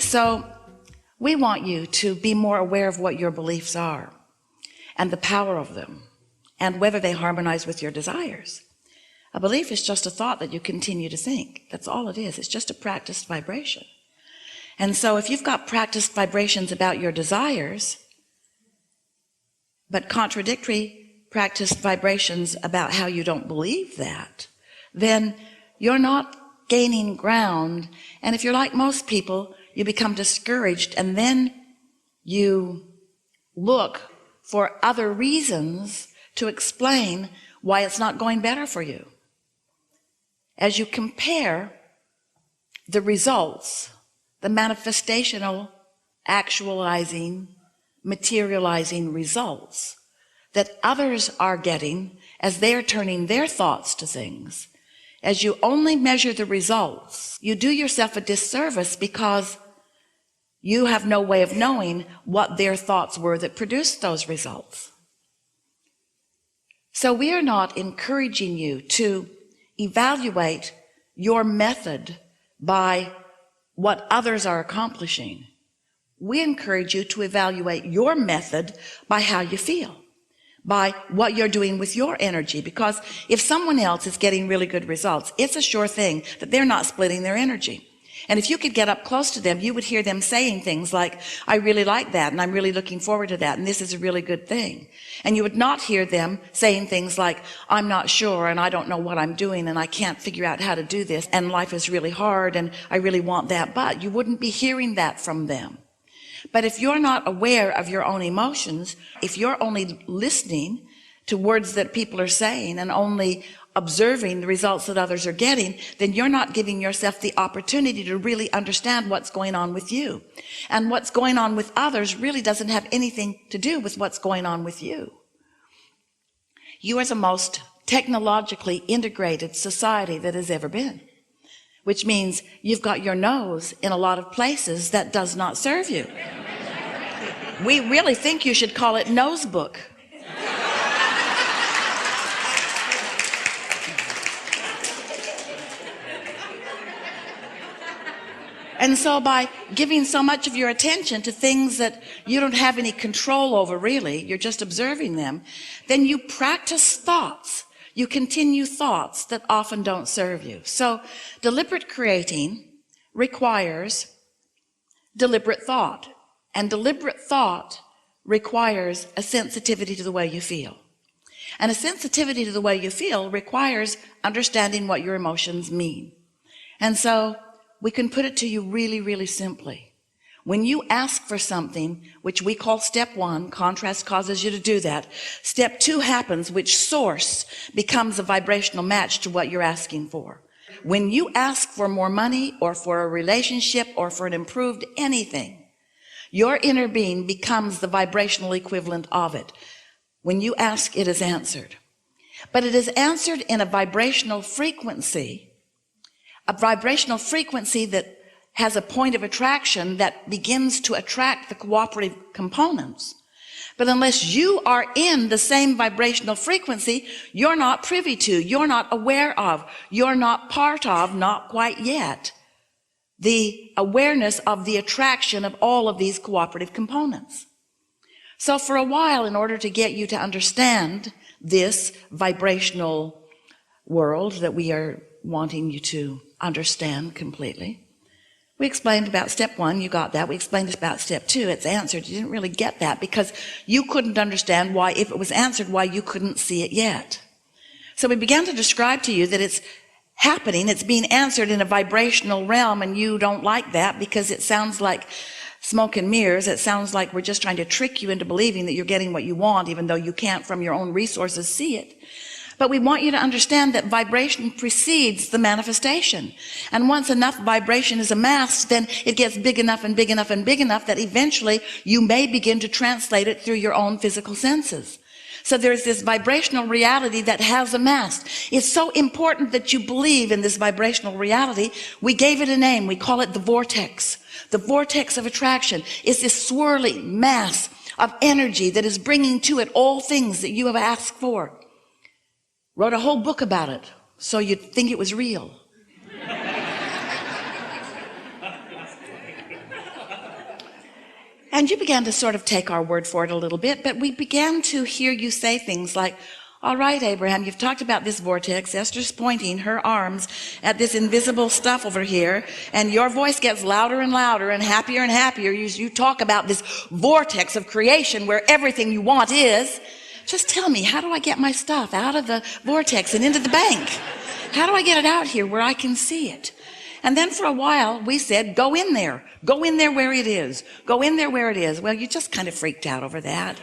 So we want you to be more aware of what your beliefs are and the power of them and whether they harmonize with your desires. A belief is just a thought that you continue to think. That's all it is. It's just a practiced vibration. And so if you've got practiced vibrations about your desires, but contradictory practiced vibrations about how you don't believe that, then you're not gaining ground. And if you're like most people, you become discouraged, and then you look for other reasons to explain why it's not going better for you. As you compare the results, the manifestational, actualizing, materializing results that others are getting as they're turning their thoughts to things, as you only measure the results, you do yourself a disservice because you have no way of knowing what their thoughts were that produced those results. So we are not encouraging you to evaluate your method by what others are accomplishing. We encourage you to evaluate your method by how you feel, by what you're doing with your energy. Because if someone else is getting really good results, it's a sure thing that they're not splitting their energy. And if you could get up close to them, you would hear them saying things like, I really like that, and I'm really looking forward to that, and this is a really good thing. And you would not hear them saying things like, I'm not sure, and I don't know what I'm doing, and I can't figure out how to do this, and life is really hard, and I really want that. But you wouldn't be hearing that from them. But if you're not aware of your own emotions, if you're only listening to words that people are saying and only observing the results that others are getting, then you're not giving yourself the opportunity to really understand what's going on with you. And what's going on with others really doesn't have anything to do with what's going on with you. You are the most technologically integrated society that has ever been, which means you've got your nose in a lot of places that does not serve you. We really think you should call it nose book. And so by giving so much of your attention to things that you don't have any control over really, you're just observing them, then you practice thoughts. You continue thoughts that often don't serve you. So deliberate creating requires deliberate thought. And deliberate thought requires a sensitivity to the way you feel. And a sensitivity to the way you feel requires understanding what your emotions mean. And so we can put it to you really, really simply. When you ask for something, which we call step 1, contrast causes you to do that. Step 2 happens, which source becomes a vibrational match to what you're asking for. When you ask for more money or for a relationship or for an improved anything, your inner being becomes the vibrational equivalent of it. When you ask, it is answered. But it is answered in a vibrational frequency that has a point of attraction that begins to attract the cooperative components. But unless you are in the same vibrational frequency, you're not privy to, you're not aware of, you're not part of, not quite yet, the awareness of the attraction of all of these cooperative components. So for a while, in order to get you to understand this vibrational world that we are wanting you to understand completely, we explained about step 1, you got that. We explained about step 2, it's answered. You didn't really get that because you couldn't understand why, if it was answered, why you couldn't see it yet. So we began to describe to you that it's happening, it's being answered in a vibrational realm, and you don't like that because it sounds like smoke and mirrors. It sounds like we're just trying to trick you into believing that you're getting what you want, even though you can't from your own resources see it. But we want you to understand that vibration precedes the manifestation. And once enough vibration is amassed, then it gets big enough and big enough and big enough that eventually you may begin to translate it through your own physical senses. So there's this vibrational reality that has amassed. It's so important that you believe in this vibrational reality. We gave it a name. We call it the vortex. The vortex of attraction is this swirling mass of energy that is bringing to it all things that you have asked for. Wrote a whole book about it, so you'd think it was real. And you began to sort of take our word for it a little bit, but we began to hear you say things like, all right, Abraham, you've talked about this vortex. Esther's pointing her arms at this invisible stuff over here, and your voice gets louder and louder and happier. You talk about this vortex of creation where everything you want is. Just tell me, how do I get my stuff out of the vortex and into the bank? How do I get it out here where I can see it? And then for a while, we said, go in there. Go in there where it is. Go in there where it is. Well, you just kind of freaked out over that.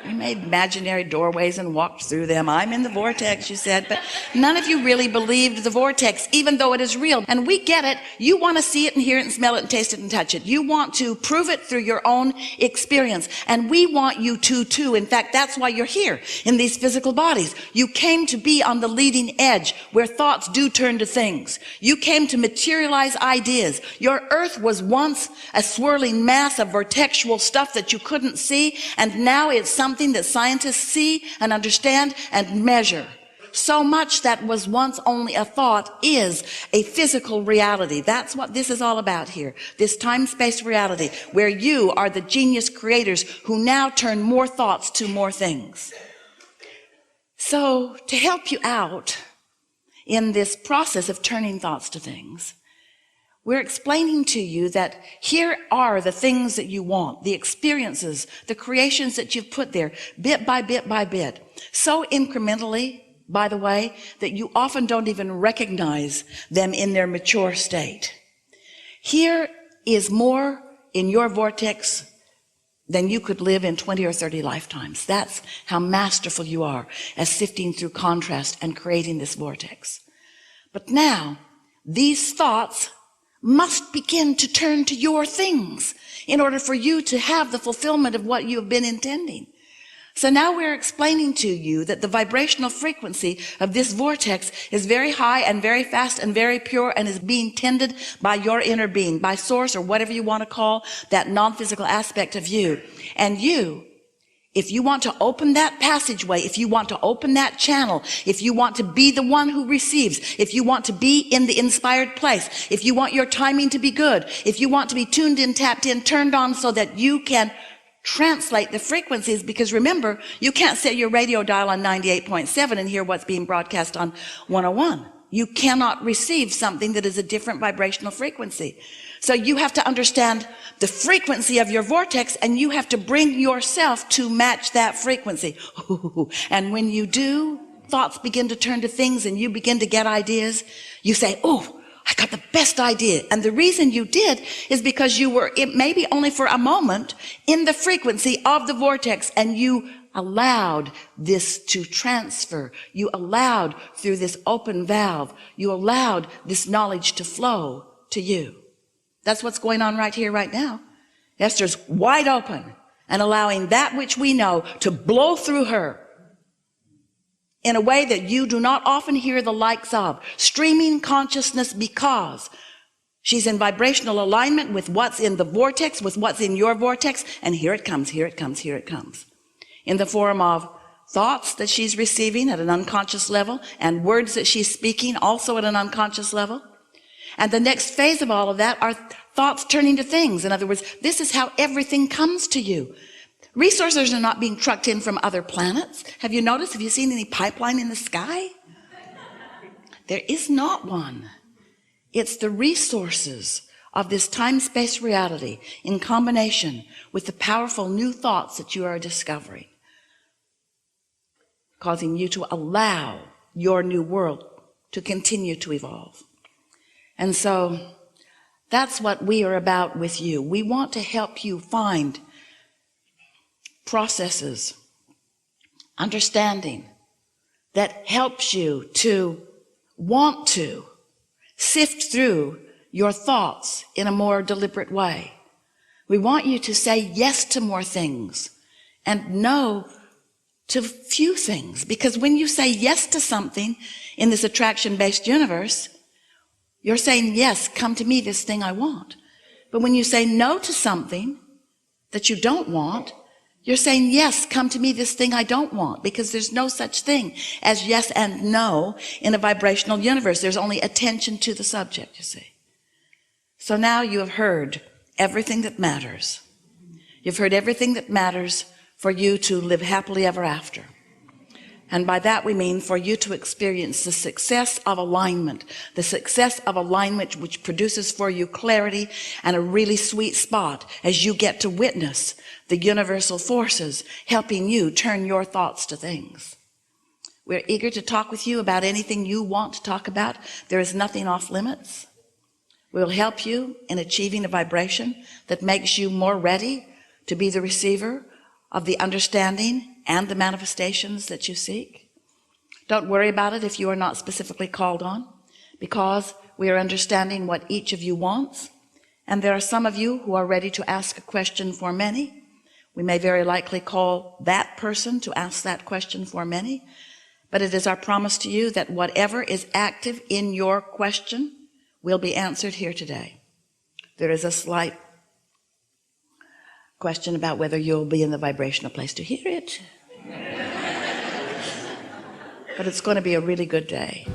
You made imaginary doorways and walked through them. I'm in the vortex, you said, but none of you really believed the vortex, even though it is real. And we get it. You want to see it and hear it and smell it and taste it and touch it. You want to prove it through your own experience. And we want you to too. In fact, that's why you're here in these physical bodies. You came to be on the leading edge where thoughts do turn to things. You came to materialize ideas. Your earth was once a swirling mass of vortexual stuff that you couldn't see, and now it's something that scientists see and understand and measure. So much that was once only a thought is a physical reality. That's what this is all about here. This time-space reality where you are the genius creators who now turn more thoughts to more things. So to help you out in this process of turning thoughts to things, we're explaining to you that here are the things that you want, the experiences, the creations that you've put there, bit by bit by bit. So incrementally, by the way, that you often don't even recognize them in their mature state. Here is more in your vortex than you could live in 20 or 30 lifetimes. That's how masterful you are as sifting through contrast and creating this vortex. But now, these thoughts must begin to turn to your things in order for you to have the fulfillment of what you have been intending. So now we're explaining to you that the vibrational frequency of this vortex is very high and very fast and very pure and is being tended by your inner being, by source or whatever you want to call that non-physical aspect of you. And you, if you want to open that passageway, if you want to open that channel, if you want to be the one who receives, if you want to be in the inspired place, if you want your timing to be good, if you want to be tuned in, tapped in, turned on so that you can translate the frequencies, because remember, you can't set your radio dial on 98.7 and hear what's being broadcast on 101. You cannot receive something that is a different vibrational frequency. So you have to understand the frequency of your vortex, and you have to bring yourself to match that frequency. And when you do, thoughts begin to turn to things and you begin to get ideas. You say, oh, I got the best idea. And the reason you did is because you were, maybe only for a moment, in the frequency of the vortex, and you allowed this to transfer. You allowed through this open valve, you allowed this knowledge to flow to you. That's what's going on right here, right now. Esther's wide open and allowing that which we know to blow through her in a way that you do not often hear the likes of. Streaming consciousness, because she's in vibrational alignment with what's in the vortex, with what's in your vortex. And here it comes, here it comes, here it comes. In the form of thoughts that she's receiving at an unconscious level, and words that she's speaking also at an unconscious level. And the next phase of all of that are thoughts turning to things. In other words, this is how everything comes to you. Resources are not being trucked in from other planets. Have you noticed? Have you seen any pipeline in the sky? There is not one. It's the resources of this time-space reality in combination with the powerful new thoughts that you are discovering, causing you to allow your new world to continue to evolve. And so that's what we are about with you. We want to help you find processes, understanding that helps you to want to sift through your thoughts in a more deliberate way. We want you to say yes to more things and no to few things, because when you say yes to something in this attraction-based universe, you're saying, yes, come to me, this thing I want. But when you say no to something that you don't want, you're saying, yes, come to me, this thing I don't want, because there's no such thing as yes and no in a vibrational universe. There's only attention to the subject, you see. So now you have heard everything that matters. You've heard everything that matters for you to live happily ever after. And by that we mean for you to experience the success of alignment, which produces for you clarity and a really sweet spot as you get to witness the universal forces helping you turn your thoughts to things. We're eager to talk with you about anything you want to talk about. There is nothing off limits. We'll help you in achieving a vibration that makes you more ready to be the receiver of the understanding and the manifestations that you seek. Don't worry about it if you are not specifically called on, because we are understanding what each of you wants, and there are some of you who are ready to ask a question for many. We may very likely call that person to ask that question for many, but it is our promise to you that whatever is active in your question will be answered here today. There is a slight question about whether you'll be in the vibrational place to hear it. But it's going to be a really good day.